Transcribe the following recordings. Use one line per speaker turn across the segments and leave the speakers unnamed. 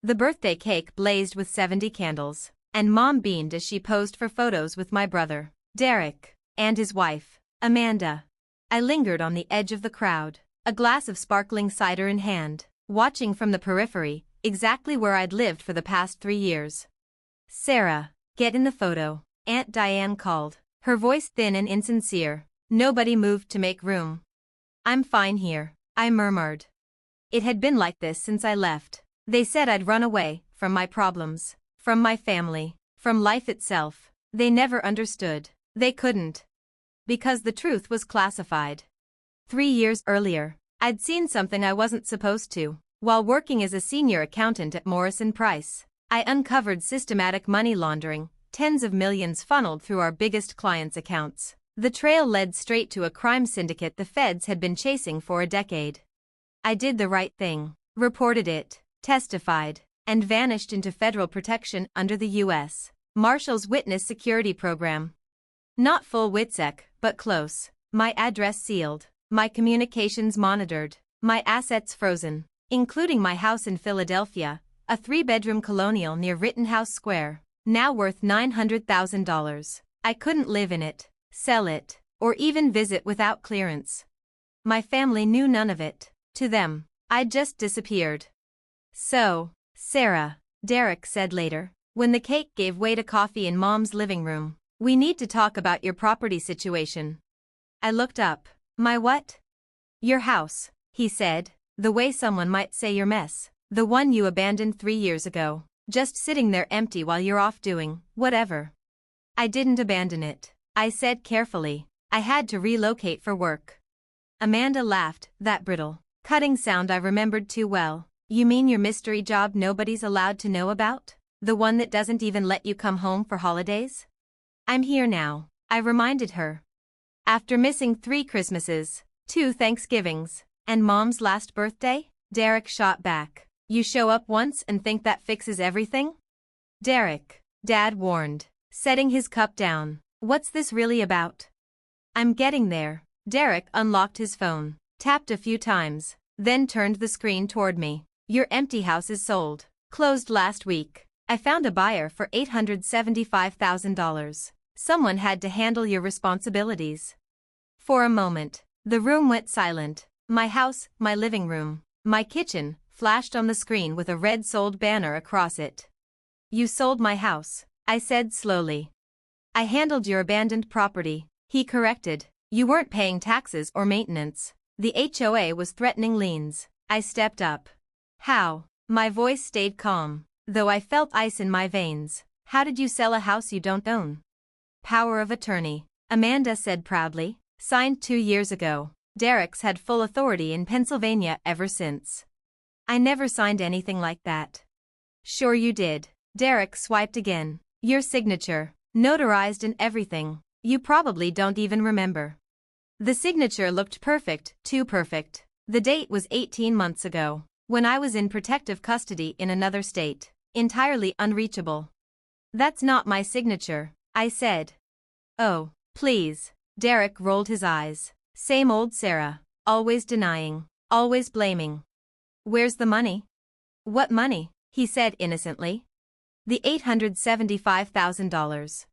The birthday cake blazed with 70 candles, and Mom beamed as she posed for photos with my brother, Derrick, and his wife, Amanda. I lingered on the edge of the crowd, a glass of sparkling cider in hand, watching from the periphery, exactly where I'd lived for the past 3 years. "Sarah, get in the photo," Aunt Diane called, her voice thin and insincere. Nobody moved to make room. "I'm fine here," I murmured. It had been like this since I left. They said I'd run away, from my problems, from my family, from life itself. They never understood. They couldn't. Because the truth was classified. 3 years earlier, I'd seen something I wasn't supposed to. While working as a senior accountant at Morrison Price, I uncovered systematic money laundering, tens of millions funneled through our biggest clients' accounts. The trail led straight to a crime syndicate the feds had been chasing for a decade. I did the right thing, reported it, testified, and vanished into federal protection under the U.S. Marshals Witness Security Program. Not full WITSEC, but close. My address sealed, my communications monitored, my assets frozen, including my house in Philadelphia, a 3-bedroom colonial near Rittenhouse Square, now worth $900,000. I couldn't live in it, sell it, or even visit without clearance. My family knew none of it. To them, I'd just disappeared. "So, Sarah," Derrick said later, when the cake gave way to coffee in Mom's living room, "we need to talk about your property situation." I looked up. "My what?" "Your house," he said, the way someone might say your mess, the one you abandoned 3 years ago, just sitting there empty while you're off doing whatever. "I didn't abandon it," I said carefully. "I had to relocate for work." Amanda laughed, that brittle, cutting sound I remembered too well. "You mean your mystery job nobody's allowed to know about? The one that doesn't even let you come home for holidays?" "I'm here now," I reminded her. "After missing 3 Christmases, 2 Thanksgivings, and Mom's last birthday?" Derrick shot back. "You show up once and think that fixes everything?" "Derrick," Dad warned, setting his cup down, "what's this really about?" "I'm getting there." Derrick unlocked his phone, tapped a few times, then turned the screen toward me. "Your empty house is sold. Closed last week. I found a buyer for $875,000. Someone had to handle your responsibilities." For a moment, the room went silent. My house, my living room, my kitchen, flashed on the screen with a red sold banner across it. "You sold my house," I said slowly. "I handled your abandoned property," he corrected. "You weren't paying taxes or maintenance. The HOA was threatening liens." I stepped up. "How?" My voice stayed calm, though I felt ice in my veins. "How did you sell a house you don't own?" "Power of attorney," Amanda said proudly. "Signed 2 years ago. Derrick's had full authority in Pennsylvania ever since." "I never signed anything like that." "Sure you did." Derrick swiped again. "Your signature, notarized and everything. You probably don't even remember." The signature looked perfect, too perfect. The date was 18 months ago, when I was in protective custody in another state, entirely unreachable. "That's not my signature," I said. "Oh, please." Derrick rolled his eyes. "Same old Sarah, always denying, always blaming." "Where's the money?" "What money?" he said innocently. "The $875,000.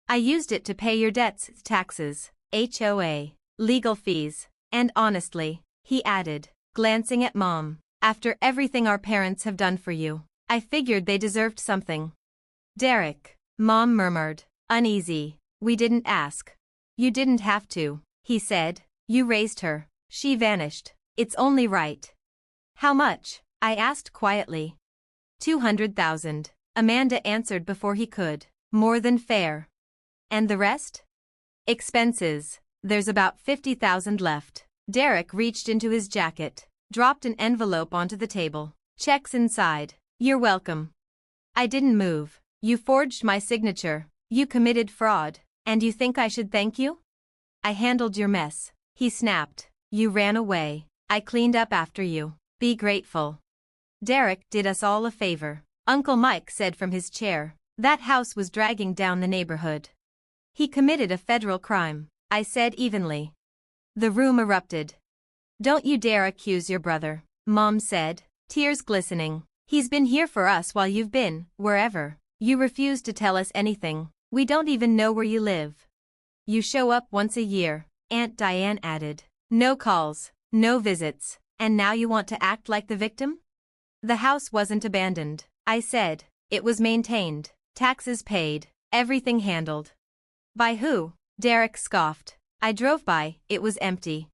I used it to pay your debts, taxes, HOA, legal fees, and honestly," he added, glancing at Mom, "after everything our parents have done for you, I figured they deserved something." "Derrick," Mom murmured, uneasy, "we didn't ask." "You didn't have to," he said. "You raised her. She vanished. It's only right." "How much?" I asked quietly. $200,000, Amanda answered before he could. "More than fair." "And the rest?" "Expenses. There's about $50,000 left." Derrick reached into his jacket, dropped an envelope onto the table. "Checks inside." "You're welcome." I didn't move. "You forged my signature. You committed fraud. And you think I should thank you?" "I handled your mess," he snapped. "You ran away. I cleaned up after you. Be grateful." Derrick did us all a favor, Uncle Mike said from his chair. That house was dragging down the neighborhood. "He committed a federal crime," I said evenly. The room erupted. "Don't you dare accuse your brother," Mom said, tears glistening. He's been here for us while you've been, wherever. You refuse to tell us anything. We don't even know where you live. You show up once a year, Aunt Diane added. No calls, no visits, and now you want to act like the victim? The house wasn't abandoned, I said. It was maintained, taxes paid, everything handled. By who? Derrick scoffed. I drove by, it was empty.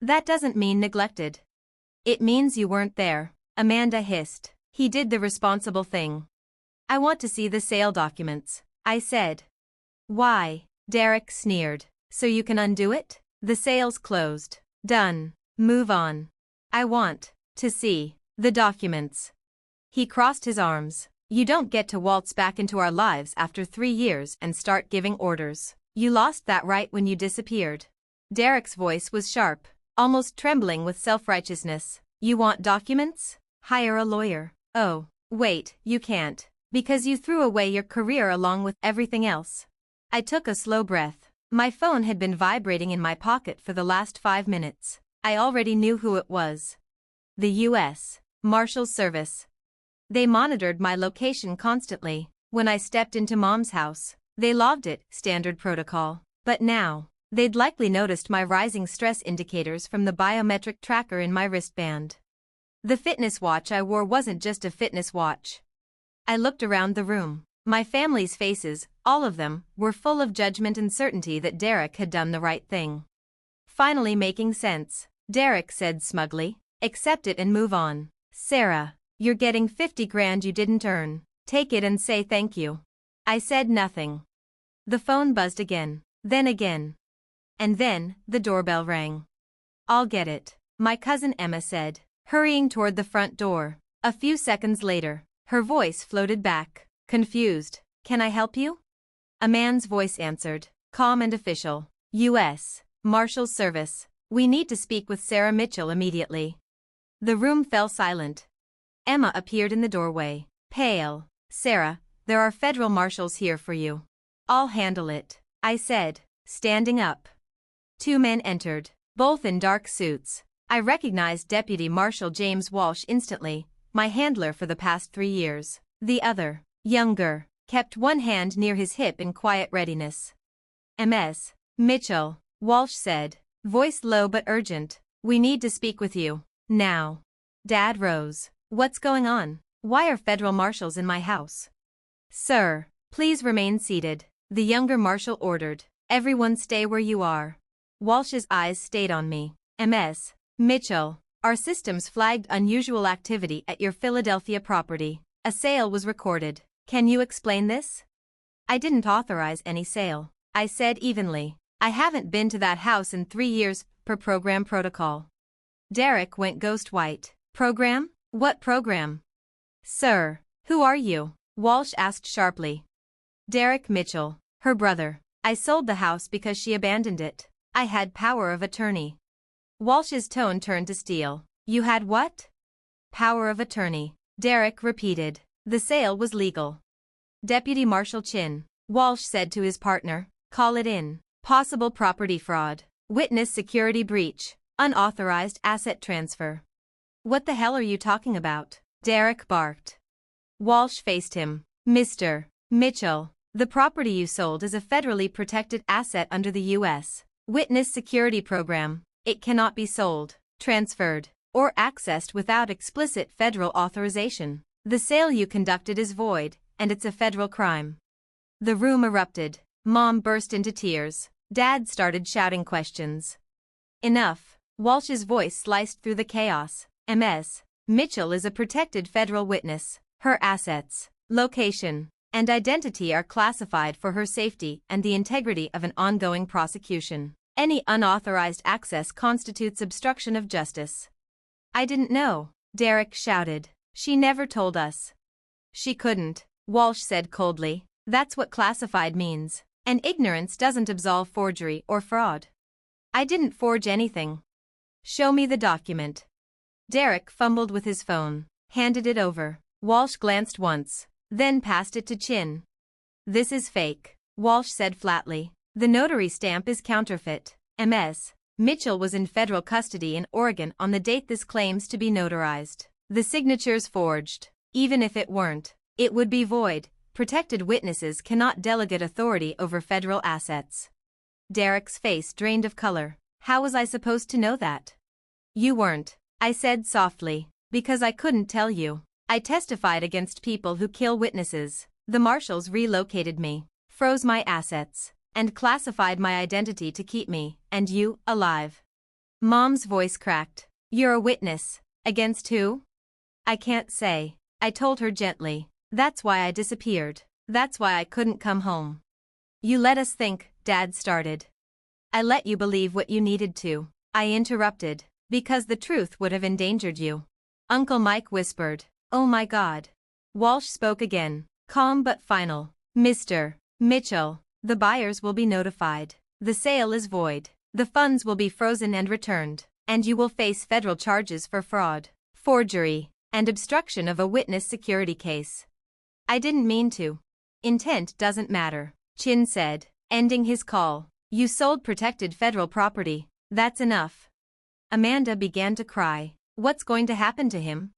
That doesn't mean neglected. It means you weren't there, Amanda hissed. He did the responsible thing. I want to see the sale documents, I said. Why? Derrick sneered. So you can undo it? The sale's closed. Done. Move on. I want to see the documents. He crossed his arms. You don't get to waltz back into our lives after 3 years and start giving orders. You lost that right when you disappeared. Derrick's voice was sharp, almost trembling with self-righteousness. You want documents? Hire a lawyer. Oh, wait, you can't. Because you threw away your career along with everything else. I took a slow breath. My phone had been vibrating in my pocket for the last 5 minutes. I already knew who it was. The U.S. Marshals Service. They monitored my location constantly. When I stepped into Mom's house, they logged it, standard protocol. But now, they'd likely noticed my rising stress indicators from the biometric tracker in my wristband. The fitness watch I wore wasn't just a fitness watch. I looked around the room. My family's faces, all of them, were full of judgment and certainty that Derrick had done the right thing. Finally making sense, Derrick said smugly. Accept it and move on. Sarah, you're getting 50 grand you didn't earn. Take it and say thank you. I said nothing. The phone buzzed again, then again. And then, the doorbell rang. I'll get it, my cousin Emma said, hurrying toward the front door. A few seconds later, her voice floated back, confused. Can I help you? A man's voice answered, calm and official. U.S. Marshals Service. We need to speak with Sarah Mitchell immediately. The room fell silent. Emma appeared in the doorway, pale. Sarah, there are federal marshals here for you. I'll handle it, I said, standing up. 2 men entered, both in dark suits. I recognized Deputy Marshal James Walsh instantly, my handler for the past 3 years. The other, younger, kept one hand near his hip in quiet readiness. Ms. Mitchell, Walsh said, voice low but urgent. We need to speak with you. Now. Dad rose. What's going on? Why are federal marshals in my house? Sir, please remain seated, the younger marshal ordered. Everyone stay where you are. Walsh's eyes stayed on me. Ms. Mitchell, our systems flagged unusual activity at your Philadelphia property. A sale was recorded. Can you explain this? I didn't authorize any sale, I said evenly. I haven't been to that house in 3 years, per program protocol. Derrick went ghost white. Program? What program? Sir, who are you? Walsh asked sharply. Derrick Mitchell, her brother. I sold the house because she abandoned it. I had power of attorney. Walsh's tone turned to steel. You had what? Power of attorney, Derrick repeated. The sale was legal. Deputy Marshal Chin, Walsh said to his partner, call it in. Possible property fraud. Witness security breach. Unauthorized asset transfer. What the hell are you talking about? Derrick barked. Walsh faced him. Mr. Mitchell, the property you sold is a federally protected asset under the U.S. Witness Security Program. It cannot be sold, transferred, or accessed without explicit federal authorization. The sale you conducted is void, and it's a federal crime. The room erupted. Mom burst into tears. Dad started shouting questions. Enough. Walsh's voice sliced through the chaos. Ms. Mitchell is a protected federal witness. Her assets, location, and identity are classified for her safety and the integrity of an ongoing prosecution. Any unauthorized access constitutes obstruction of justice. I didn't know, Derrick shouted. She never told us. She couldn't, Walsh said coldly. That's what classified means. And ignorance doesn't absolve forgery or fraud. I didn't forge anything. Show me the document. Derrick fumbled with his phone, handed it over. Walsh glanced once, then passed it to Chin. This is fake, Walsh said flatly. The notary stamp is counterfeit. Ms. Mitchell was in federal custody in Oregon on the date this claims to be notarized. The signature's forged. Even if it weren't, it would be void. Protected witnesses cannot delegate authority over federal assets. Derrick's face drained of color. How was I supposed to know that? You weren't, I said softly, because I couldn't tell you. I testified against people who kill witnesses. The marshals relocated me, froze my assets, and classified my identity to keep me, and you, alive. Mom's voice cracked. You're a witness. Against who? I can't say. I told her gently. That's why I disappeared. That's why I couldn't come home. You let us think, Dad started. I let you believe what you needed to. I interrupted, because the truth would have endangered you. Uncle Mike whispered, oh my God. Walsh spoke again, calm but final. Mr. Mitchell, the buyers will be notified. The sale is void. The funds will be frozen and returned, and you will face federal charges for fraud, forgery, and obstruction of a witness security case. I didn't mean to. Intent doesn't matter, Chin said, ending his call. You sold protected federal property. That's enough. Amanda began to cry. What's going to happen to him?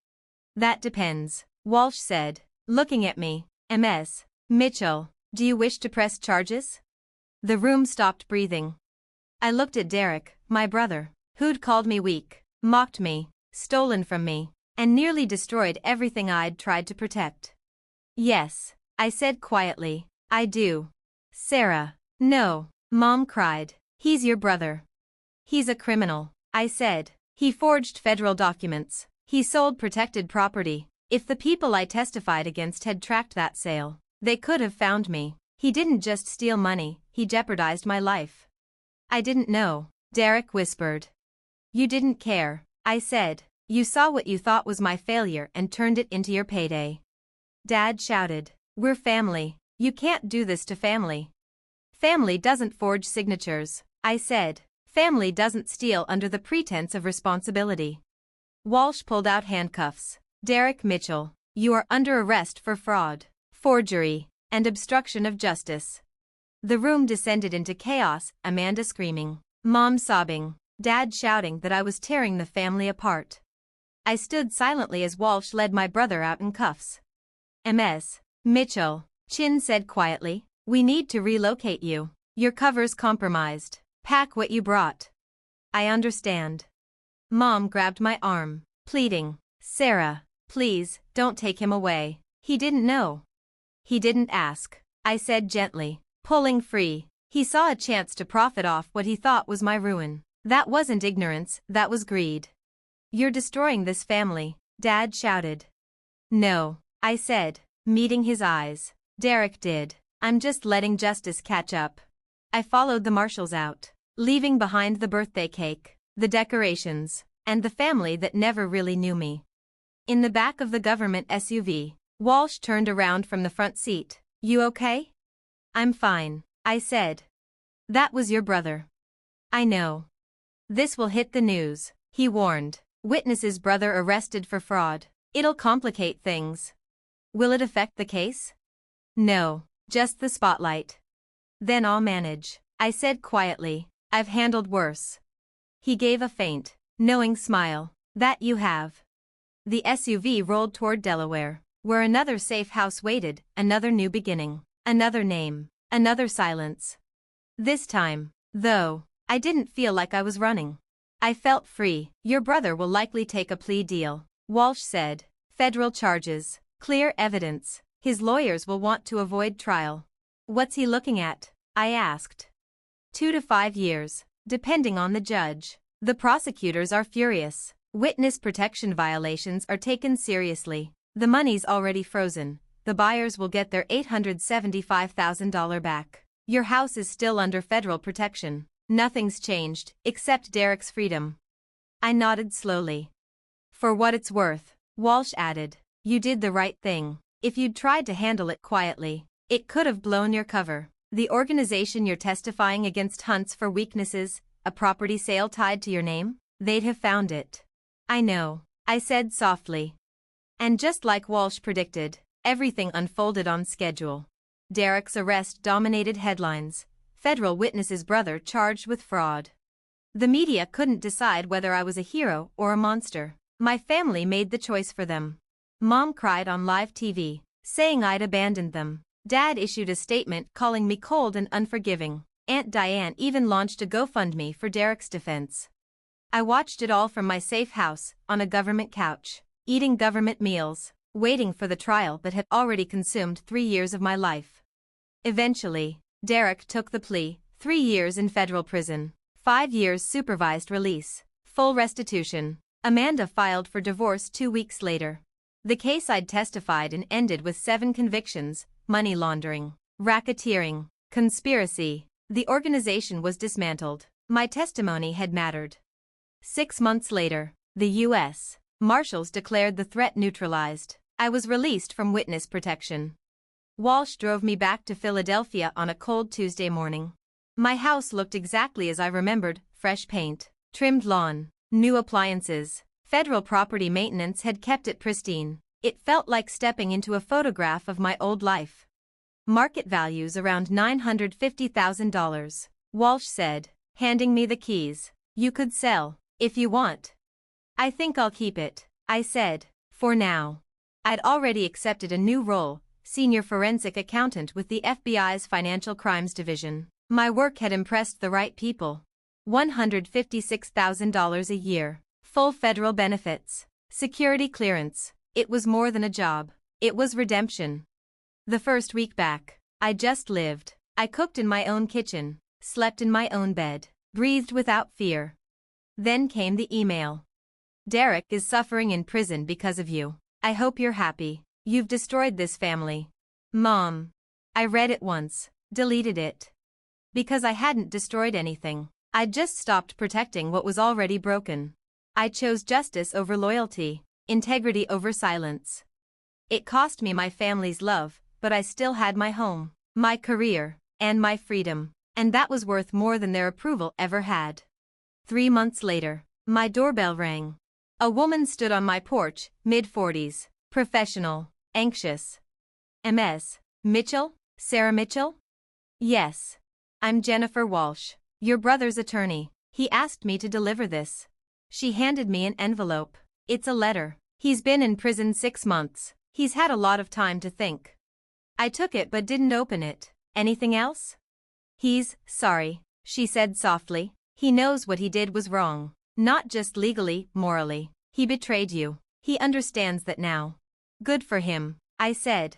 That depends, Walsh said, looking at me. Ms. Mitchell, do you wish to press charges? The room stopped breathing. I looked at Derrick, my brother, who'd called me weak, mocked me, stolen from me, and nearly destroyed everything I'd tried to protect. Yes, I said quietly, I do. Sarah. No, Mom cried. He's your brother. He's a criminal, I said. He forged federal documents. He sold protected property. If the people I testified against had tracked that sale, they could have found me. He didn't just steal money, he jeopardized my life. I didn't know, Derrick whispered. You didn't care, I said. You saw what you thought was my failure and turned it into your payday. Dad shouted, we're family. You can't do this to family. Family doesn't forge signatures, I said. Family doesn't steal under the pretense of responsibility. Walsh pulled out handcuffs. Derrick Mitchell, you are under arrest for fraud, forgery, and obstruction of justice. The room descended into chaos, Amanda screaming, Mom sobbing, Dad shouting that I was tearing the family apart. I stood silently as Walsh led my brother out in cuffs. Ms. Mitchell, Chin said quietly, we need to relocate you. Your cover's compromised. Pack what you brought. I understand. Mom grabbed my arm, pleading, Sarah, please, don't take him away. He didn't know. He didn't ask, I said gently, pulling free. He saw a chance to profit off what he thought was my ruin. That wasn't ignorance, that was greed. You're destroying this family, Dad shouted. No, I said, meeting his eyes. Derrick did. I'm just letting justice catch up. I followed the marshals out, leaving behind the birthday cake, the decorations, and the family that never really knew me. In the back of the government SUV, Walsh turned around from the front seat. You okay? I'm fine, I said. That was your brother. I know. This will hit the news, he warned. Witness's brother arrested for fraud. It'll complicate things. Will it affect the case? No, just the spotlight. Then I'll manage, I said quietly. I've handled worse. He gave a faint, knowing smile. That you have. The SUV rolled toward Delaware, where another safe house waited, another new beginning, another name, another silence. This time, though, I didn't feel like I was running. I felt free. Your brother will likely take a plea deal, Walsh said. Federal charges, clear evidence. His lawyers will want to avoid trial. What's he looking at? I asked. 2 to 5 years, depending on the judge. The prosecutors are furious. Witness protection violations are taken seriously. The money's already frozen. The buyers will get their $875,000 back. Your house is still under federal protection. Nothing's changed, except Derrick's freedom. I nodded slowly. For what it's worth, Walsh added, you did the right thing. If you'd tried to handle it quietly, it could have blown your cover. The organization you're testifying against hunts for weaknesses, a property sale tied to your name, they'd have found it. I know, I said softly. And just like Walsh predicted, everything unfolded on schedule. Derrick's arrest dominated headlines. Federal witness's brother charged with fraud. The media couldn't decide whether I was a hero or a monster. My family made the choice for them. Mom cried on live TV, saying I'd abandoned them. Dad issued a statement calling me cold and unforgiving. Aunt Diane even launched a GoFundMe for Derrick's defense. I watched it all from my safe house, on a government couch, eating government meals, waiting for the trial that had already consumed 3 years of my life. Eventually, Derrick took the plea, 3 years in federal prison, 5 years supervised release, full restitution. Amanda filed for divorce 2 weeks later. The case I'd testified in ended with 7 convictions: money laundering, racketeering, conspiracy. The organization was dismantled. My testimony had mattered. 6 months later, the U.S. Marshals declared the threat neutralized. I was released from witness protection. Walsh drove me back to Philadelphia on a cold Tuesday morning. My house looked exactly as I remembered: fresh paint, trimmed lawn, new appliances. Federal property maintenance had kept it pristine. It felt like stepping into a photograph of my old life. Market values around $950,000, Walsh said, handing me the keys. You could sell, if you want. I think I'll keep it, I said, for now. I'd already accepted a new role, senior forensic accountant with the FBI's Financial Crimes Division. My work had impressed the right people. $156,000 a year, full federal benefits, security clearance. It was more than a job. It was redemption. The first week back, I just lived. I cooked in my own kitchen, slept in my own bed, breathed without fear. Then came the email. Derrick is suffering in prison because of you. I hope you're happy. You've destroyed this family. Mom. I read it once, deleted it. Because I hadn't destroyed anything. I'd just stopped protecting what was already broken. I chose justice over loyalty, integrity over silence. It cost me my family's love, but I still had my home, my career, and my freedom, and that was worth more than their approval ever had. 3 months later, my doorbell rang. A woman stood on my porch, mid-40s, professional, anxious. Ms. Mitchell? Sarah Mitchell? Yes. I'm Jennifer Walsh, your brother's attorney. He asked me to deliver this. She handed me an envelope. It's a letter. He's been in prison 6 months. He's had a lot of time to think. I took it but didn't open it. Anything else? He's sorry, she said softly. He knows what he did was wrong. Not just legally, morally. He betrayed you. He understands that now. Good for him, I said.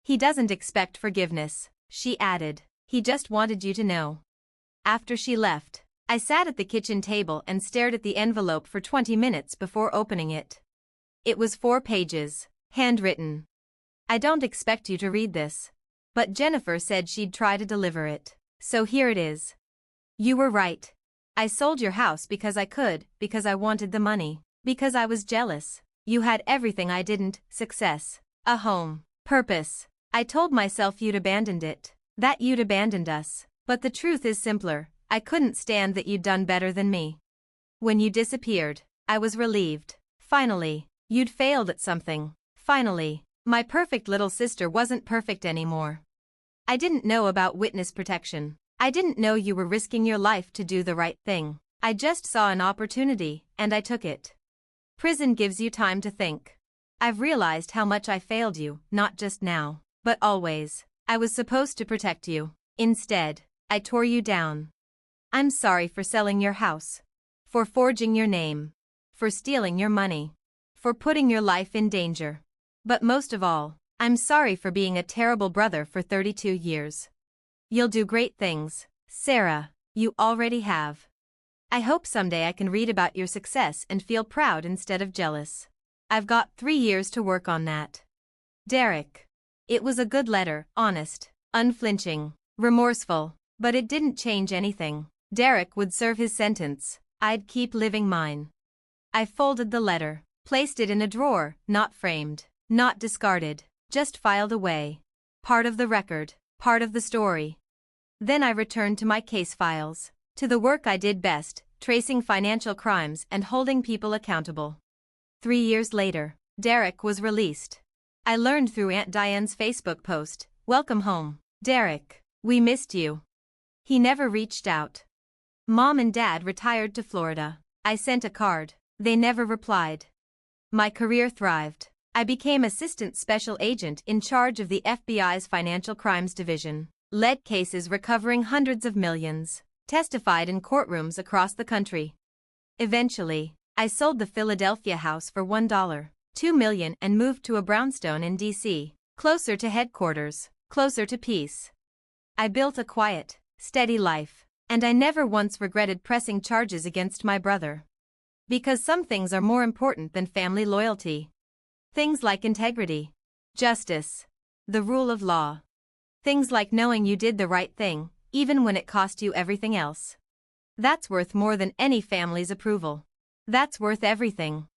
He doesn't expect forgiveness, she added. He just wanted you to know. After she left, I sat at the kitchen table and stared at the envelope for 20 minutes before opening it. It was 4 pages, handwritten. I don't expect you to read this. But Jennifer said she'd try to deliver it. So here it is. You were right. I sold your house because I could, because I wanted the money, because I was jealous. You had everything I didn't: success, a home, purpose. I told myself you'd abandoned it, that you'd abandoned us. But the truth is simpler. I couldn't stand that you'd done better than me. When you disappeared, I was relieved. Finally, you'd failed at something. Finally, my perfect little sister wasn't perfect anymore. I didn't know about witness protection. I didn't know you were risking your life to do the right thing. I just saw an opportunity, and I took it. Prison gives you time to think. I've realized how much I failed you, not just now, but always. I was supposed to protect you. Instead, I tore you down. I'm sorry for selling your house, for forging your name, for stealing your money, for putting your life in danger. But most of all, I'm sorry for being a terrible brother for 32 years. You'll do great things, Sarah. You already have. I hope someday I can read about your success and feel proud instead of jealous. I've got 3 years to work on that. Derrick. It was a good letter, honest, unflinching, remorseful, but it didn't change anything. Derrick would serve his sentence. I'd keep living mine. I folded the letter, placed it in a drawer, not framed, not discarded, just filed away. Part of the record, part of the story. Then I returned to my case files, to the work I did best, tracing financial crimes and holding people accountable. 3 years later, Derrick was released. I learned through Aunt Diane's Facebook post, "Welcome home, Derrick. We missed you." He never reached out. Mom and Dad retired to Florida. I sent a card. They never replied. My career thrived. I became Assistant Special Agent in charge of the FBI's Financial Crimes Division, led cases recovering hundreds of millions, testified in courtrooms across the country. Eventually, I sold the Philadelphia house for $1.2 million and moved to a brownstone in D.C., closer to headquarters, closer to peace. I built a quiet, steady life, and I never once regretted pressing charges against my brother. Because some things are more important than family loyalty. Things like integrity, justice, the rule of law. Things like knowing you did the right thing, even when it cost you everything else. That's worth more than any family's approval. That's worth everything.